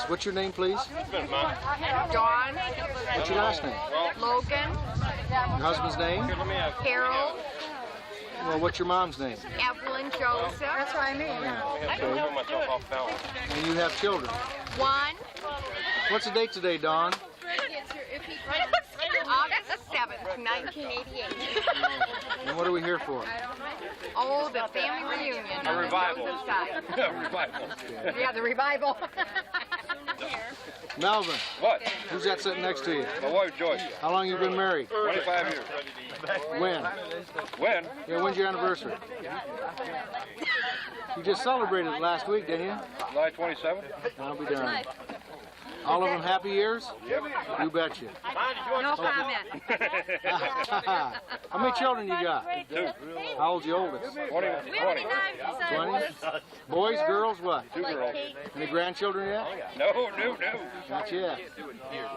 What's your name, please? Dawn. What's your last name? Logan. Your husband's name? Harold. Well, what's your mom's name? Evelyn Joseph. That's what I mean. Yeah, okay. And you have children? One. What's the date today, Dawn? August 7th, 1988. And what are we here for? Oh, the family reunion. A revival. A Revival. Yeah, the revival. Melvin. What? Who's that sitting next to you? My wife, Joyce. How long you been married? 25 years. When? When? Yeah, when's your anniversary? You just celebrated it last week, didn't you? July 27th. I'll be darned. All of them happy years? Yep. You betcha. No comment. How many children you got? 2. How old's your oldest? 20. 20? Boys, girls, what? 2 girls. Any grandchildren yet? No. Not yet.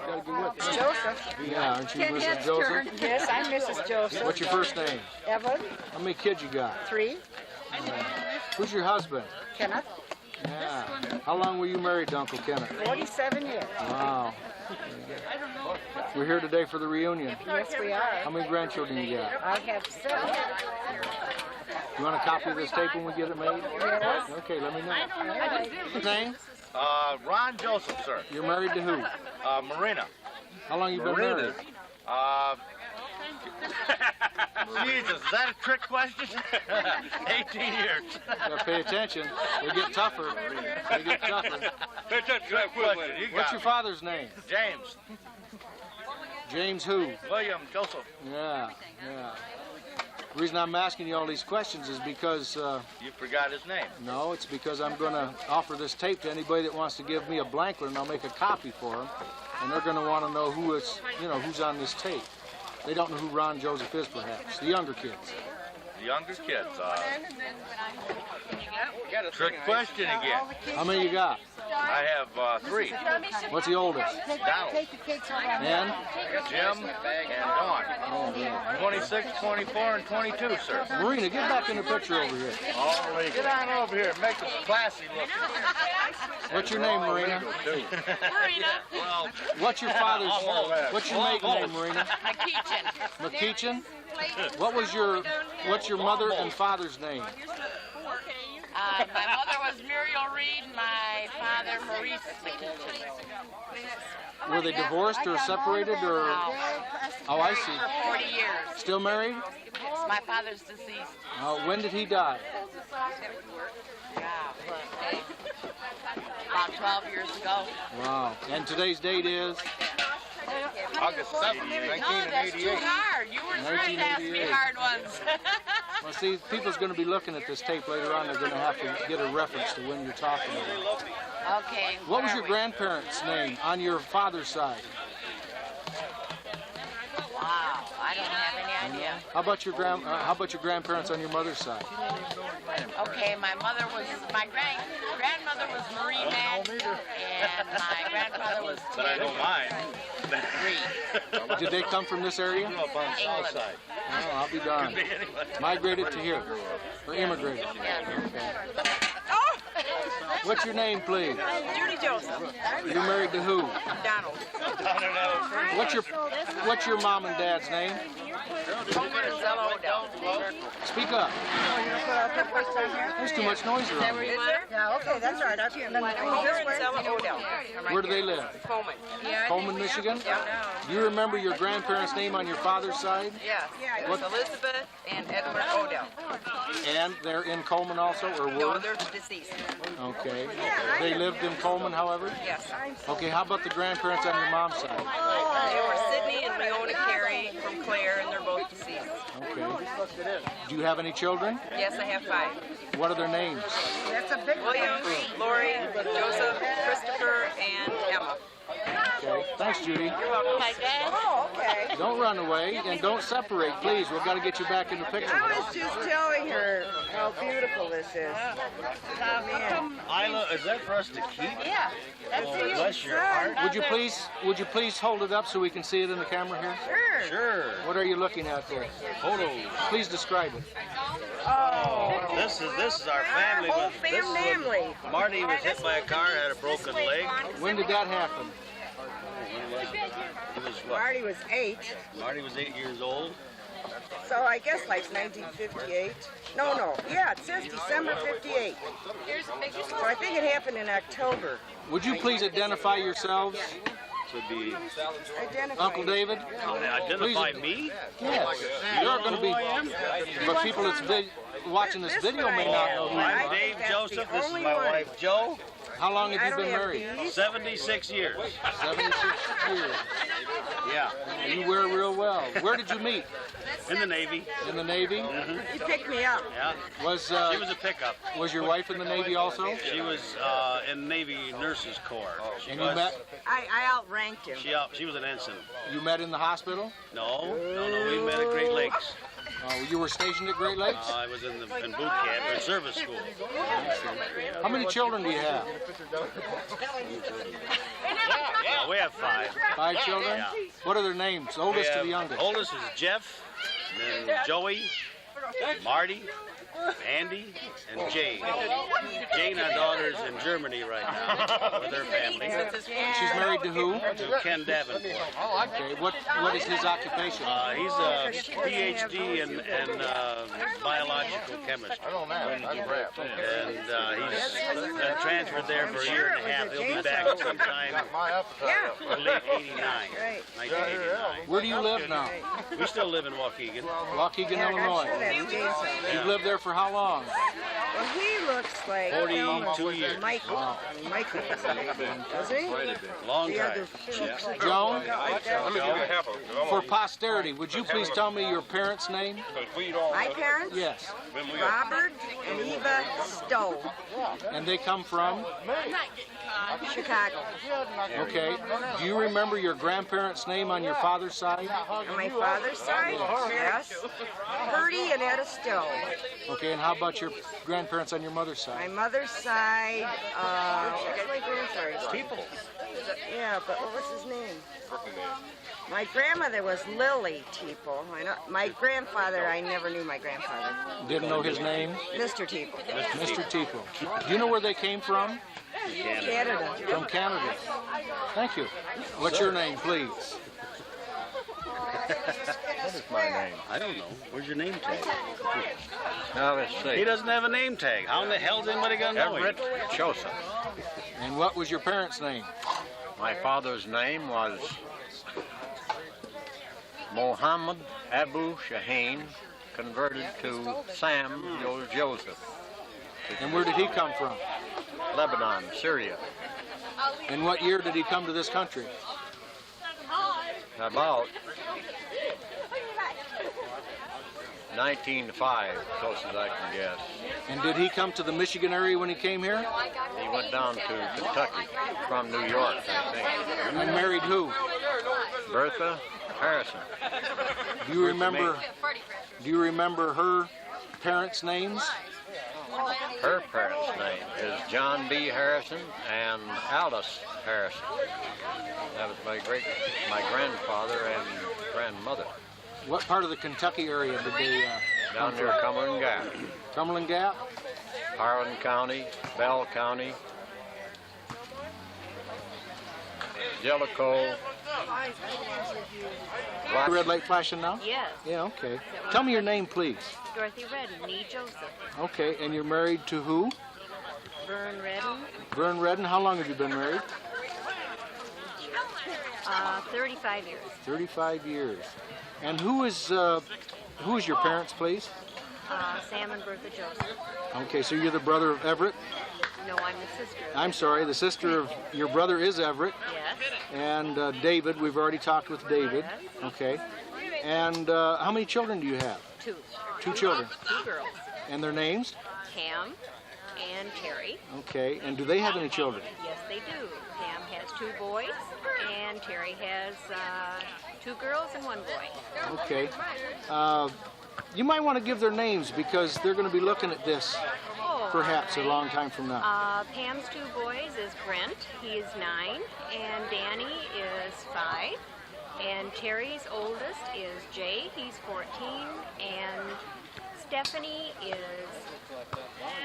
Gotta get with it. Joseph. Yeah, aren't you Mrs. Joseph? Yes, I'm Mrs. Joseph. What's your first name? Everett. How many kids you got? 3. Who's your husband? Kenneth. Yeah. How long were you married to Uncle Kenneth? 47 years. Wow. We're here today for the reunion. Yes, we are. How many grandchildren you got? I have 7. You want a copy of this tape when we get it made? Yes. Okay, let me know. Your name? Ron Joseph, sir. You're married to who? Marina. How long you been married? Jesus, is that a trick question? 18 years. Gotta pay attention. They get tougher. They get tougher. Pay attention to that quiz lady. What's your father's name? James. James who? William Joseph. Yeah. The reason I'm asking you all these questions is because, You forgot his name. no, it's because I'm going to offer this tape to anybody that wants to give me a blank one, and I'll make a copy for them. And they're going to want to know who is, who's on this tape. They don't know who Ron Joseph is, perhaps. The younger kids. The younger kids. Trick question again. How many you got? I have 3. What's the oldest? Donald. And? Jim and Dawn. 26, 24, and 22, sir. Marina, get back in the picture over here. All legal. Get on over here. Make us classy looking. What's your name, Marina? Well, What's your maiden name, Marina? McKeechin? What's your mother and father's name? My mother was Muriel Reed, my father Maurice McKeechin. Were they divorced or separated or? No. Oh, I see. 40 years. Still married? My father's deceased. When did he die? Yeah, about 12 years ago. Wow. And today's date is? August 7th, No, that's too 1988. hard. You were trying to ask me 1988. hard ones. Well, see, people's going to be looking at this tape later on. They're going to have to get a reference to when you're talking about. Okay. What was where your are we? grandparents' name on your father's side? Wow, I don't have any idea. How about your grandparents on your mother's side? Okay, my grandmother was Marie Mack, and my grandfather was But I know mine. Reed. Did they come from this area? Grew up on the south side. Oh, I'll be darned. Could be anybody. Migrated to here, or immigrated. Yeah. What's your name, please? Judy Joseph. You're married to who? Donald. What's your mom and dad's name? Speak up. There's too much noise around. Yeah, okay, that's all right. Where do they live? Coleman. Coleman, Michigan? Do you remember your grandparents' name on your father's side? Yes. It was Elizabeth and Edward Odell. And they're in Coleman also, or No, were? they're deceased. Okay. They lived in Coleman, however? Yes. Okay, how about the grandparents on your mom's side? They were Sydney and Leona Carey from Clare, and they're both deceased. Okay. Do you have any children? Yes, I have 5. What are their names? That's a big William, Lori, Joseph, Christopher, and Emma. Okay. Thanks, Judy. My dad. Oh, okay. Don't run away and don't separate, please. We've got to get you back in the picture. I was just telling her how beautiful this is. Man. Isla, is that for us to keep? Yeah. That's Oh, for you. bless your heart. Would you please hold it up so we can see it in the camera here? Sure. Sure. What are you looking at there? Photos. Please describe it. Oh. This is our family. Our whole This is when family. Marty was hit by a car, had a broken leg. When did that happen? He was what? Marty was 8, Marty was 8 years old. so I guess like 1958. No. Yeah, it says December 58. So I think it happened in October. Would you please identify yourselves? This would be Identify. Uncle David? identify me. Yes. You're going to be, but people that's watching this video may not know who you I'm are. Dave that's Joseph. the This is only my one. wife Joe. How long I have you don't been have married? these. 76 years. 76 years. Yeah. You wear real well. Where did you meet? In the Navy. In the Navy? You picked me up. Yeah. Was She was a pickup. was your wife in the Navy also? She was in Navy Nurses Corps. She And you was. met I outranked him. She was an ensign. in the hospital? No. We met at Great Lakes. You were stationed at Great Lakes? I was in boot camp or service school. How many children do you have? We have 5. 5 children? Yeah. What are their names? Oldest to the youngest? Oldest is Jeff, and then Joey, Marty, Andy, and Jane. Jane, our daughter's in Germany right now with her family. She's married to who? To Ken Davenport. Okay. What is his occupation? He's a PhD in biological chemistry. And he's been transferred there for a year and a half. He'll be back sometime Yeah. late 89, Right. 1989. Where do you live now? We still live in Waukegan. Waukegan, Yeah, I'm sure Illinois. that's James' house. You've lived there for how long? Well, he looks like 42 years. Michael. Michael, does he? Long The time. other cheeks are Joan, half of it. for posterity, would you please tell me your parents' name? my parents. Yes. Robert and Eva Stowe, And they come from? Chicago. Okay. Do you remember your grandparents' name on your father's side? On my father's side, yes. Bertie and Etta Stowe. Okay, and how about your grandparents on your mother's My side? mother's side, what's my grandfather's name? Yeah, but what was his name? My grandmother was Lily Teeple. My grandfather, I never knew my grandfather. Didn't know his name? Mr. Teeple. Mr. Teeple. Do you know where they came from? Canada. From Canada. Thank you. What's your name, please? What is my name? I don't know. Where's your name tag? Now let's He see. doesn't have a name tag. How in the hell's anybody gonna know him? Everett Joseph. And what was your parents' name? My father's name was Mohammed Abu Shaheen, converted to Sam Joseph. And where did he come from? Lebanon, Syria. In what year did he come to this country? About 1905, close as I can guess. And did he come to the Michigan area when he came here? He went down to Kentucky from New York, I think. And married who? Bertha Harrison. Do you remember her parents' names? Her parents' name is John B. Harrison and Alice Harrison. That was my grandfather and grandmother. What part of the Kentucky area did they Down near Cumberland Gap, Cumberland Gap? Harlan County, Bell County, Jellicoe. The red light flashing now? Yes. Yeah, okay. Tell me your name, please. Dorothy Redden, nee Joseph. Okay, and you're married to who? Vern Redden, Vern Redden. How long have you been married? 35 years. 35 years. And who is your parents, please? Sam and Bertha Joseph. Okay, so you're the brother of Everett? No, I'm the sister. I'm sorry, the sister of your brother is Everett. Yes. And David, we've already talked with David. Okay. And how many children do you have? 2. 2 children. 2 girls. And their names? Cam and Terry. Okay, and do they have any children? Yes, they do. Pam has 2 boys, and Terry has 2 girls and 1 boy. Okay. You might want to give their names because they're going to be looking at this perhaps a long time from now. Pam's 2 boys is Brent, he is 9, and Danny is 5. And Terry's oldest is Jay, he's 14, and Stephanie is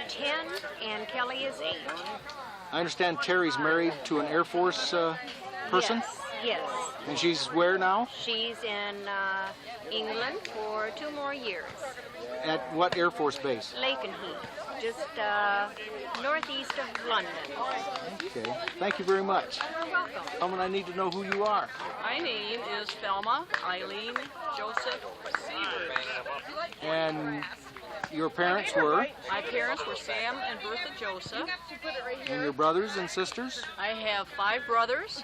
10, and Kelly is 8. I understand Terry's married to an Air Force person? Yes. And she's where now? She's in England for 2 more years. At what Air Force base? Lakenheath, just northeast of London. Okay. Thank you very much. You're welcome. Someone I need to know who you are. My name is Thelma Eileen Joseph Sievers. And your parents were? My parents were Sam and Bertha Joseph. And your brothers and sisters? I have 5 brothers,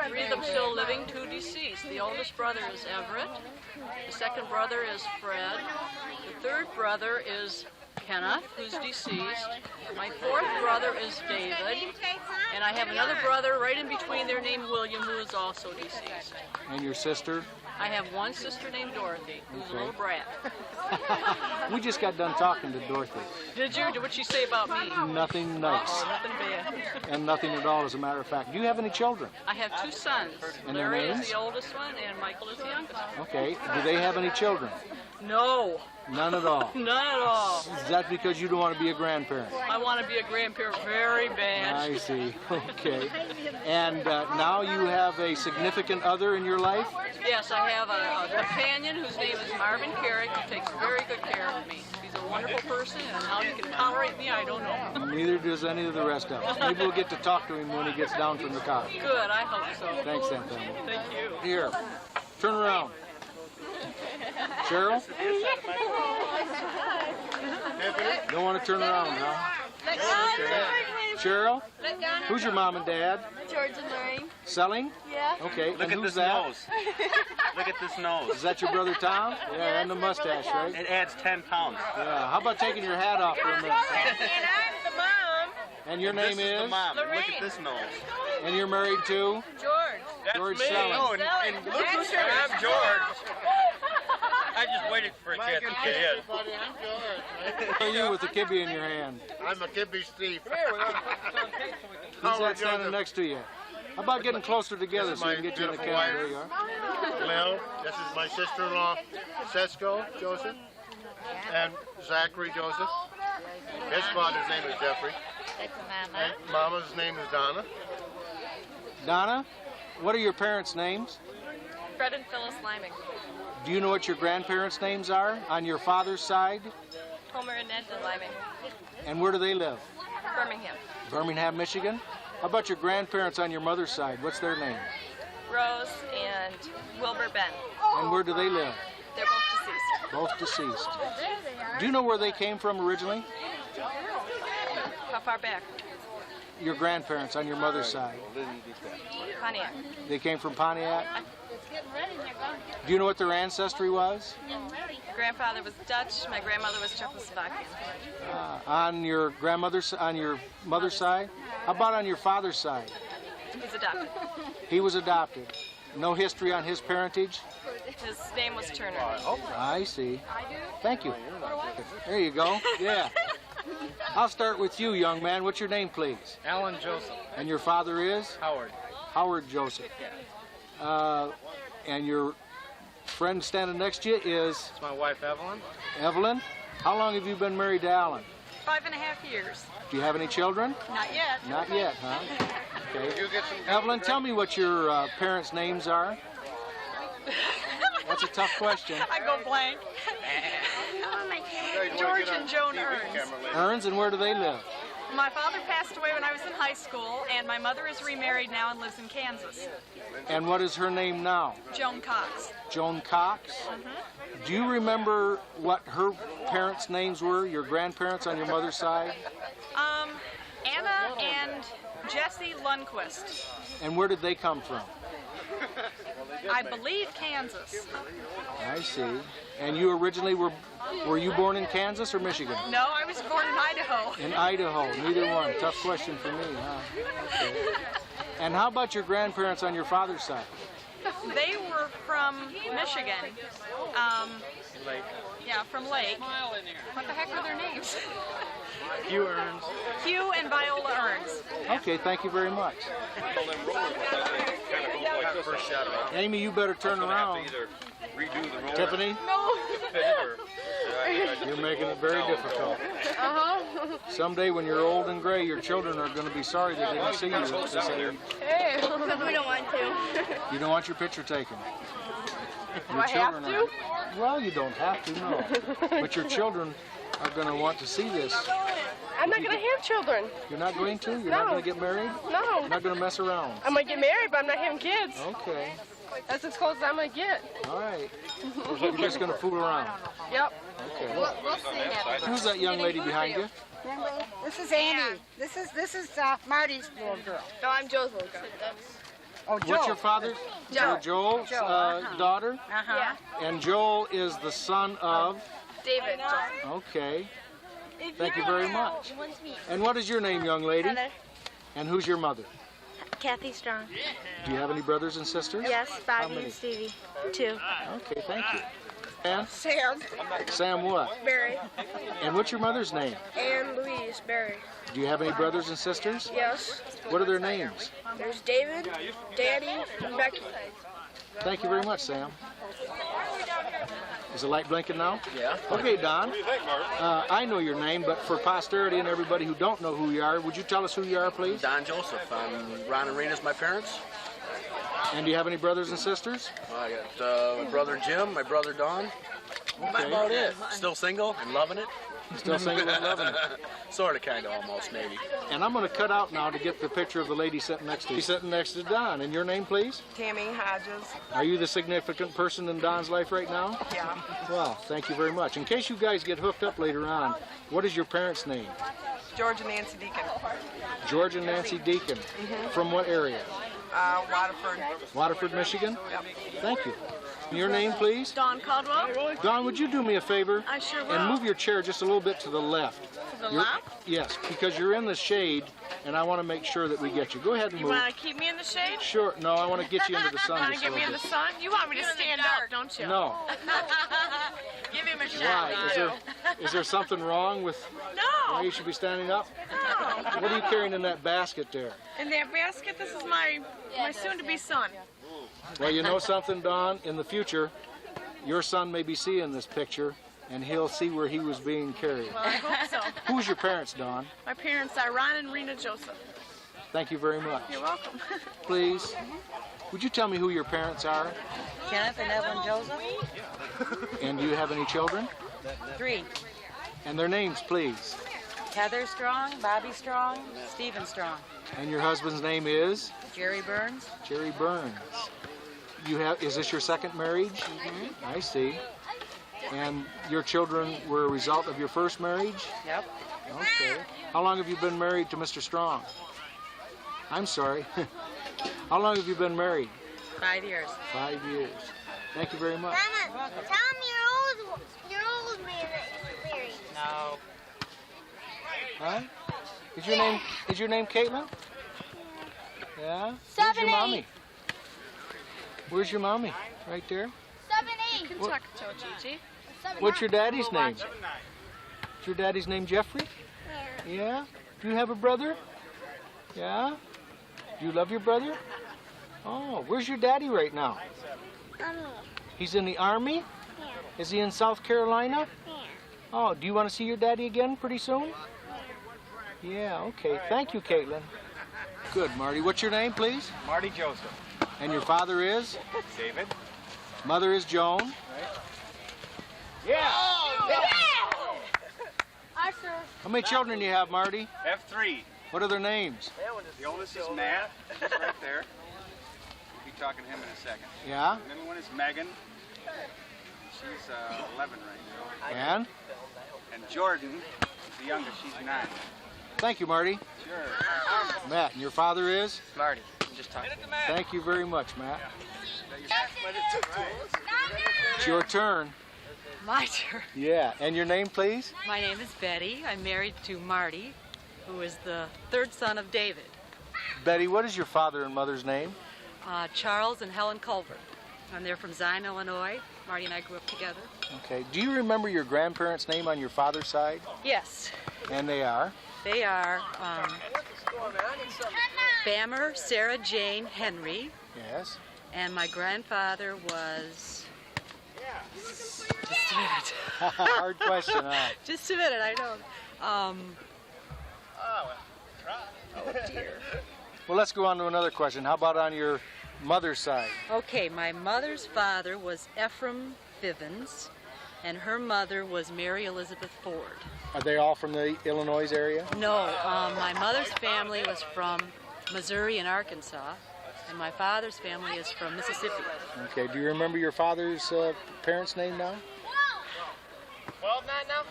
3 of them still living, 2 deceased. The oldest brother is Everett. The second brother is Fred. The third brother is Kenneth, who's deceased. My 4th brother is David. And I have another brother right in between there named William, who is also deceased. And your sister? I have one sister named Dorothy, who's a little brat. We just got done talking to Dorothy. Did you? What'd she say about me? Nothing nice. Nothing bad. And nothing at all, as a matter of fact. Do you have any children? I have 2 sons. And their Larry names? is the oldest one, and Michael is the youngest. Okay. Do they have any children? No. None at all. None at all. Is that because you don't want to be a grandparent? I want to be a grandparent very bad. I see. Okay. And now you have a significant other in your life? Yes, I have a companion whose name is Marvin Carrick, who takes very good care of me. He's a wonderful person, and how he can tolerate me, I don't know. Neither does any of the rest of us. Maybe we'll get to talk to him when he gets down from the car. Good, I hope so. Thanks, then, Thema. Thank you. Here, turn around. Cheryl? Don't want to turn around, huh? Cheryl? Who's your mom and dad? George and Lorraine. Selling? Yeah. Okay, Look and at who's this that? nose. Look at this nose. Is that your brother Tom? Yeah, and the mustache, right? It adds 10 pounds. Yeah, how about taking your hat off for a minute? And I'm the mom. And your name This is the is? mom. Look at this nose. And you're married to? George. That's George me. Selling. Oh, and look who's here. I'm George. I just waited for a chance to get in. Who are you with the kibbe in your hand? I'm a kibbe thief. Who's that standing next to you? How about getting closer together so we can get you in the beautiful camera? There you are. Lil, this is my sister-in-law, Sesko Joseph, and Zachary Joseph. His father's name is Jeffrey. And Mama's name is Donna. Donna, what are your parents' names? Fred and Phyllis Liming. Do you know what your grandparents' names are on your father's side? Homer and Ned Liming. And where do they live? Birmingham. Birmingham, Michigan? How about your grandparents on your mother's side? What's their name? Rose and Wilbur Ben. And where do they live? They're both deceased. Both deceased. Do you know where they came from originally? How far back? Your grandparents on your mother's side. Pontiac. They came from Pontiac? Do you know what their ancestry was? Grandfather was Dutch. My grandmother was Czechoslovakian. On your on your mother's side? How about on your father's side? He's adopted. He was adopted. No history on his parentage? His name was Turner. I see. Thank you. There you go. Yeah. I'll start with you, young man. What's your name, please? Alan Joseph. And your father is? Howard. Howard Joseph. And your friend standing next to you is? It's my wife, Evelyn. Evelyn. How long have you been married to Alan? 5.5 years. Do you have any children? Not yet. Not yet, huh? Okay. Evelyn, tell me what your parents' names are. That's a tough question. I go blank. George and Joan Ernst. Ernst, and where do they live? My father passed away when I was in high school, and my mother is remarried now and lives in Kansas. And what is her name now? Joan Cox. Joan Cox? Do you remember what her parents' names were, your grandparents on your mother's side? Anna and Jesse Lundquist. And where did they come from? I believe Kansas. I see. And you originally were you born in Kansas or Michigan? No, I was born in Idaho. In Idaho, neither one. Tough question for me, huh? Okay. And how about your grandparents on your father's side? They were from Michigan. Yeah, from Lake. What the heck were their names? Hugh Earns. Hugh and Viola Earns. Okay, thank you very much. Amy, you better turn around. Tiffany? No. You're making it very difficult. Someday when you're old and gray, your children are going to be sorry they didn't see you at this age. Hey. We don't want to. You don't want your picture taken. Do I have to? Well, you don't have to, no. But your children are going to want to see this. I'm not going to have children. You're not going to? You're not going to get married? No. You're not going to mess around? I'm going to get married, but I'm not having kids. Okay. That's as close as I'm going to get. All right. You're just going to fool around? Yep. Okay. We'll see. Who's that young lady behind you? This is Annie. This is Marty's little girl. No, I'm Joe's little girl. Oh, Joel. What's your father? Joel. Joel's daughter? Yeah. And Joel is the son of? David. Okay. Thank you very much. And what is your name, young lady? Heather. And who's your mother? Kathy Strong. Do you have any brothers and sisters? Yes, How Bobby many? and Stevie. 2. Okay, thank you. And Sam. Sam what? Barry. And what's your mother's name? And Louise Barry. Do you have any brothers and sisters? Yes. What are their names? There's David, Danny, and Becky. Thank you very much, Sam. Is the light blinking now? Yeah. Okay, Don. I know your name, but for posterity and everybody who don't know who you are, would you tell us who you are, please? Don Joseph. Ron and Rena's my parents. And do you have any brothers and sisters? I got my brother Jim, my brother Don. That's about it. Still single and loving it. Still single and loving it. Sort of, kind of, almost, maybe. And I'm going to cut out now to get the picture of the lady sitting next to you. She's sitting next to Don. And your name, please? Tammy Hodges. Are you the significant person in Don's life right now? Yeah. Well, thank you very much. In case you guys get hooked up later on, what is your parents' name? George and Nancy Deacon. George and Nancy Deacon. From what area? Waterford. Waterford, Michigan? Yep. Thank you. Your name, please? Dawn Caldwell. Don, would you do me a favor? I sure will. And move your chair just a little bit to the left. To the left? Yes, because you're in the shade, and I want to make sure that we get you. Go ahead and You move. want to keep me in the shade? Sure. No, I want to get you into the sun Want to just a get me little in the bit. sun? You want me to stand up, don't you? No. Give him a shot. Why? Is there something wrong with why No. you should be standing up? No. What are you carrying in that basket there? In that basket, this is my soon-to-be son. Well, you know something, Don? In the future, your son may be seeing this picture, and he'll see where he was being carried. Well, I hope so. Who's your parents, Don? My parents are Ron and Rena Joseph. Thank you very much. You're welcome. Please, would you tell me who your parents are? Kenneth and Evelyn Joseph. And do you have any children? 3. And their names, please. Heather Strong, Bobby Strong, Stephen Strong. And your husband's name is? Jerry Burns. Jerry Burns. Is this your second marriage? I see. And your children were a result of your first marriage? Yep. Okay. How long have you been married to Mr. Strong? I'm sorry. How long have you been married? 5 years. 5 years. Thank you very much. Mama, tell him your old man that you married. No. Huh? Is your name Caitlin? Yeah? Where's 7, your 8. mommy? Where's your mommy? Right there? 7, 8. Kentucky, Gigi. What's your daddy's name? Is your daddy's name Jeffrey? Yeah. Yeah? Do you have a brother? Yeah? Do you love your brother? Oh, where's your daddy right now? He's in the Army? Yeah. Is he in South Carolina? Yeah. Oh, do you want to see your daddy again pretty soon? Yeah, okay. Thank you, Caitlin. Good, Marty. What's your name, please? Marty Joseph. And your father is? David. Mother is Joan. Yeah. Hi, sir. How many children do you have, Marty? F3. What are their names? The oldest is Matt. He's right there. We'll be talking to him in a second. Yeah? The middle one is Megan. She's 11 right now. And? And Jordan is the youngest. She's 9. Thank you, Marty. Sure. Matt, and your father is? Marty. Just talk. Thank you very much, Matt. It's your turn. My turn. Yeah, and your name, please? My name is Betty. I'm married to Marty, who is the third son of David. Betty, what is your father and mother's name? Charles and Helen Culver. And they're from Zion, Illinois. Marty and I grew up together. Okay. Do you remember your grandparents' name on your father's side? Yes. And they are? They are Bammer, Sarah Jane Henry. Yes. And my grandfather was... Just a minute. Hard question, huh? Just a minute, I know. Oh, dear. Well, let's go on to another question. How about on your mother's side? Okay, my mother's father was Ephraim Bivens, and her mother was Mary Elizabeth Ford. Are they all from the Illinois area? No, my mother's family was from Missouri and Arkansas, and my father's family is from Mississippi. Okay, do you remember your father's parents' name now? 12-9 now?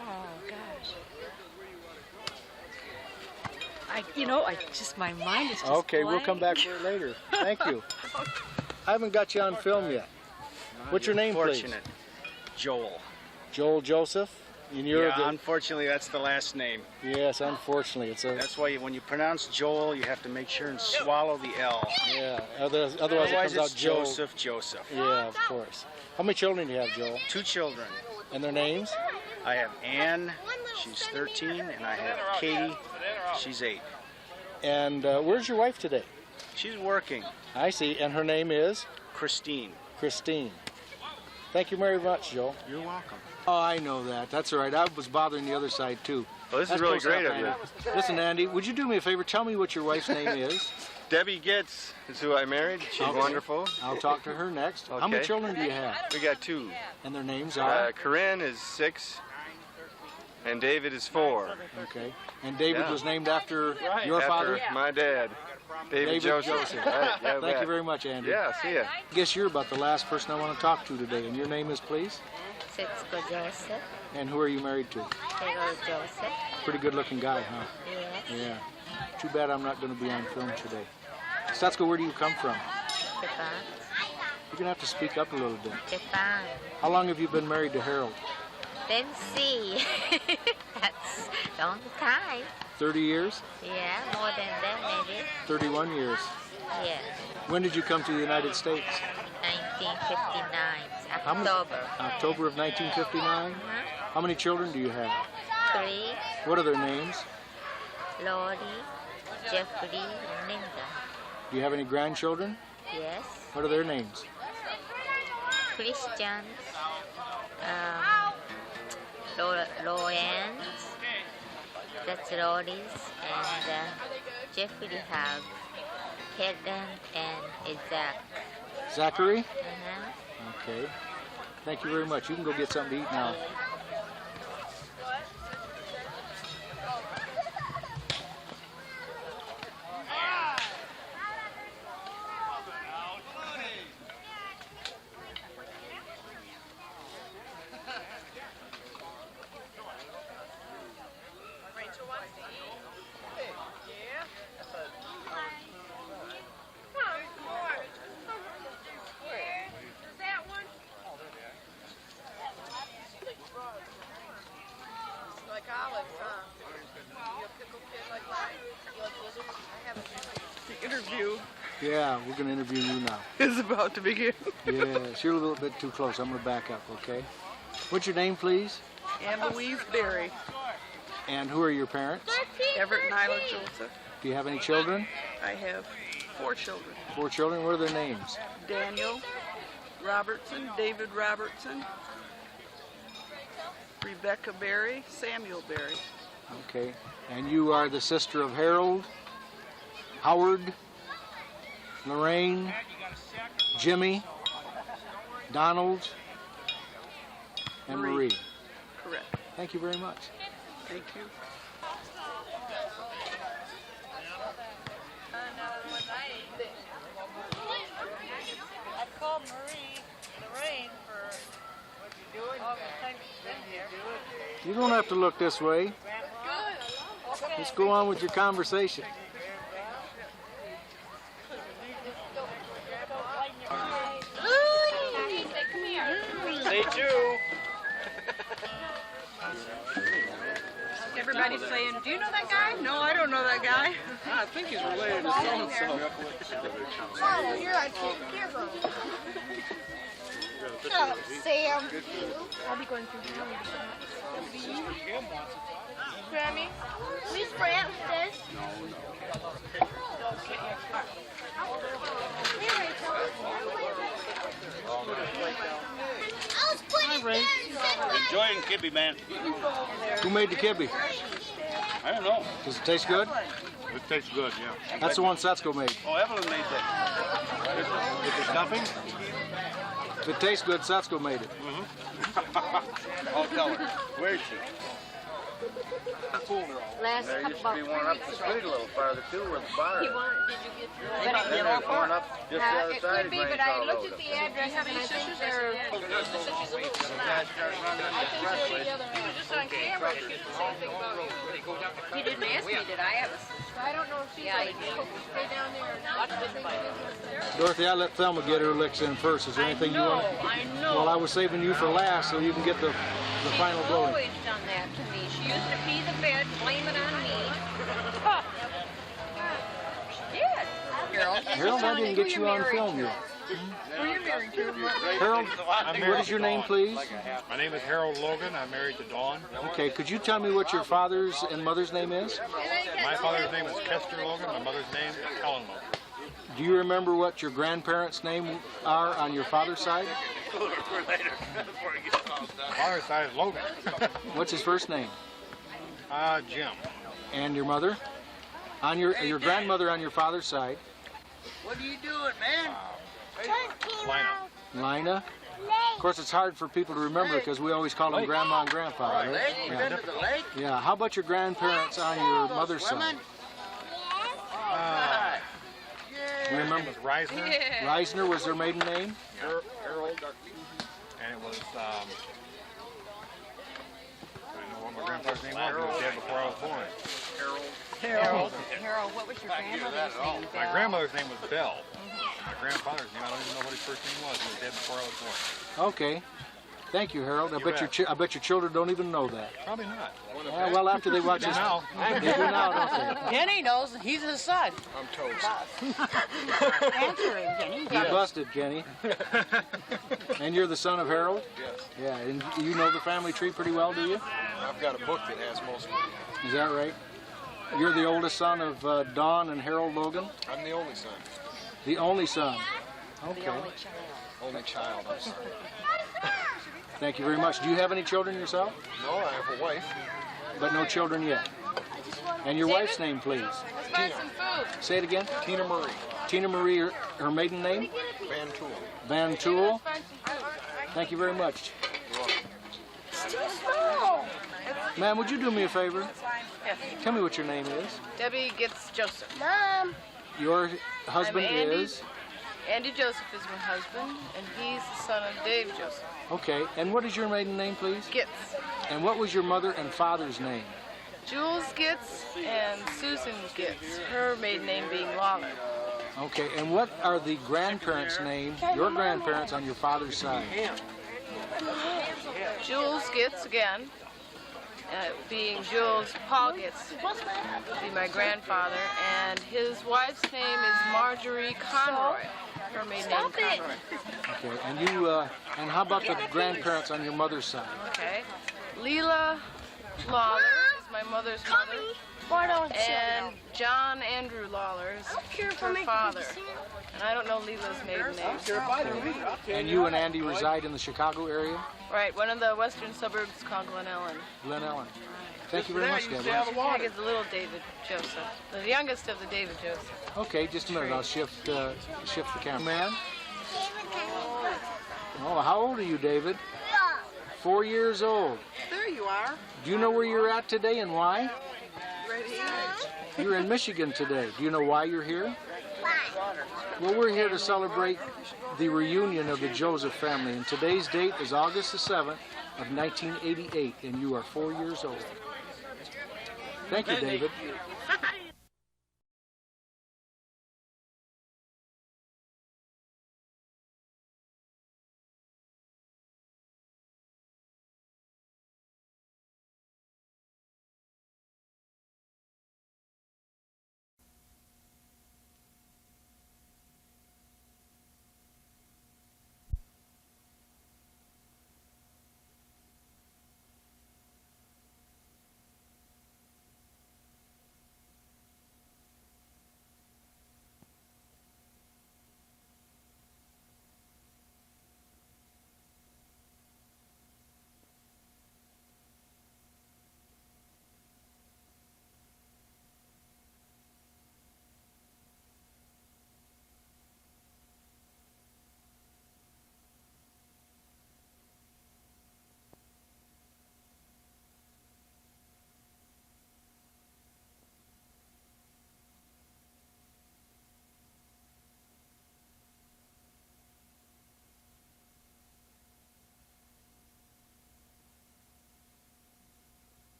Oh, gosh. My mind is just Okay, blank. we'll come back for it later. Thank you. I haven't got you on film yet. What's your name, please? Joel. Joel Joseph? And you're Unfortunately, that's the last name. Yes, unfortunately. That's why when you pronounce Joel, you have to make sure and swallow the L. Yeah, otherwise it comes out Joel. Joseph. Yeah, of course. How many children do you have, Joel? 2 children. And their names? I have Ann, she's 13, and I have Katie, she's 8. And where's your wife today? She's working. I see. And her name is? Christine. Christine. Thank you very much, Joel. You're welcome. Oh, I know that. That's all right. I was bothering the other side, too. Well, this is really great of you. Listen, Andy, would you do me a favor? Tell me what your wife's name is. Debbie Getz is who I married. She's wonderful. I'll talk to her next. Okay. How many children do you have? We got 2. And their names are? Corinne is 6, and David is 4. Okay. And David was named after your after father? My dad, David Joseph. Right, yeah, Thank you very much, Andy. Yeah, see ya. Guess you're about the last person I want to talk to today. And your name is, please? Setsko Joseph. And who are you married to? Harold Joseph. Pretty good looking guy, huh? Yes. Yeah. Too bad I'm not going to be on film today. Statsko, where do you come from? Japan. You're going to have to speak up a little bit. Japan. How long have you been married to Harold? Then see. That's a long time. 30 years? Yeah, more than that maybe. 31 years. Yeah. When did you come to the United States? 1959. October. October of 1959? How many children do you have? 3. What are their names? Lori, Jeffrey, and Linda. Do you have any grandchildren? Yes. What are their names? Christian, Lawrence, that's Lori's, and Jeffrey have Helen and Isaac. Zachary? Okay. Thank you very much. You can go get something to eat now. Interview Yeah, we're going to interview you now. is about to begin. Yes, you're a little bit too close. I'm going to back up, okay? What's your name, please? Ann Louise Berry. And who are your parents? Everett and Isla Joseph. Do you have any children? I have 4 children. 4 children. What are their names? Daniel Robertson, David Robertson, Rebecca Berry, Samuel Berry. Okay. And you are the sister of Harold, Howard, Lorraine, Jimmy, Donald, and Marie. Correct. Thank you very much. Thank you. I called Lorraine for all the time she's been here. You don't have to look this way. Good. Just go on with your conversation. Everybody's saying, do you know that guy? No, I don't know that guy. I think he's related to so-and-so. Oh, you're a kid. Oh, Sam. I'll be going through Grammy, we spray upstairs. Hi, Ray. Enjoying kibbe, man. Who made the kibbe? I don't know. Does it taste good? It tastes good, yeah. That's the one Setsko made. Oh, Evelyn made that. With the stuffing? If it tastes good, Setsko made it. I'll tell her. Where is she? Last There used to couple be one up the street a little farther too, where the bar is. But Then there's one up just the other It side could of be, Grange but I Hall looked Road. at the address and I think they're... Just on camera, she didn't say anything about you. He didn't ask me, did I? I don't know if she's Yeah, like, he did. stay down there. Dorothy, I let Thelma get her licks in first. Is there anything you want? I know. Well, I was saving you for last so you can get the final She's blowing. always done that to me. She used to pee the bed, blame it on me. She did. Harold, I didn't get you on film yet. Who are you married to? Harold, what is your name, please? My name is Harold Logan. I'm married to Dawn. Okay, could you tell me what your father's and mother's name is? My father's name is Kester Logan. My mother's name is Helen Logan. Do you remember what your grandparents' name are on your father's side? Father's side is Logan. What's his first name? Jim. And your mother? On your grandmother on your father's side? What are you doing, man? Lina. Lina? Of course, it's hard for people to remember because we always call them Grandma and Grandpa, right? Lake? You been to the lake? Yeah. How about your grandparents on your mother's side? You remember? Reisner. Reisner was their maiden name? Harold. And it was, I don't know what my grandfather's name was. He was dead before I was born. Harold. Harold, what was your grandmother's name? My grandmother's name was Belle. My grandfather's name, I don't even know what his first name was. He was dead before I was born. Okay. Thank you, Harold. I bet your children don't even know that. Probably not. Well, after they watch this, they do now, don't they? Kenny knows. He's his son. I'm toast. Answer him, Kenny. You busted, Kenny. And you're the son of Harold? Yes. Yeah, and you know the family tree pretty well, do you? I've got a book that has most of it. Is that right? You're the oldest son of Dawn and Harold Logan? I'm the only son. The only son. Okay. Only child, I'm sorry. Thank you very much. Do you have any children yourself? No, I have a wife. But no children yet. And your wife's name, please. Let's buy some food. Say it again. Tina Marie. Tina Marie, her maiden name? Van Tool. Van Tool. Thank you very much. You're welcome. Ma'am, would you do me a favor? Yes. Tell me what your name is. Debbie gets Joseph. Mom. Your husband Andy. is? Andy Joseph is my husband, and he's the son of Dave Joseph. Okay, and what is your maiden name, please? Gitz. And what was your mother and father's name? Jules Gitz and Susan Gitz, her maiden name being Lawler. Okay, and what are the grandparents' names, your grandparents on your father's side? Jules Gitz again, being Jules Paul Gitz, would be my grandfather, and his wife's name is Marjorie Conroy. Her maiden name Conroy. Okay, and you, and how about the grandparents on your mother's side? Okay, Leela Lawler is my mother's mother, and John Andrew Lawler is her father. And I don't know Leela's maiden name. Okay. And you and Andy reside in the Chicago area? Right, one of the western suburbs called Glen Ellen. Glen Ellen. Thank you very much, Debbie. I think it's the little David Joseph, the youngest of the David Joseph. Okay, just a minute. I'll shift the camera. Man? Oh, how old are you, David? 4 years old. There you are. Do you know where you're at today and why? Right here. You're in Michigan today. Do you know why you're here? Well, we're here to celebrate the reunion of the Joseph family, and today's date is August the 7th of 1988, and you are 4 years old. Thank you, David.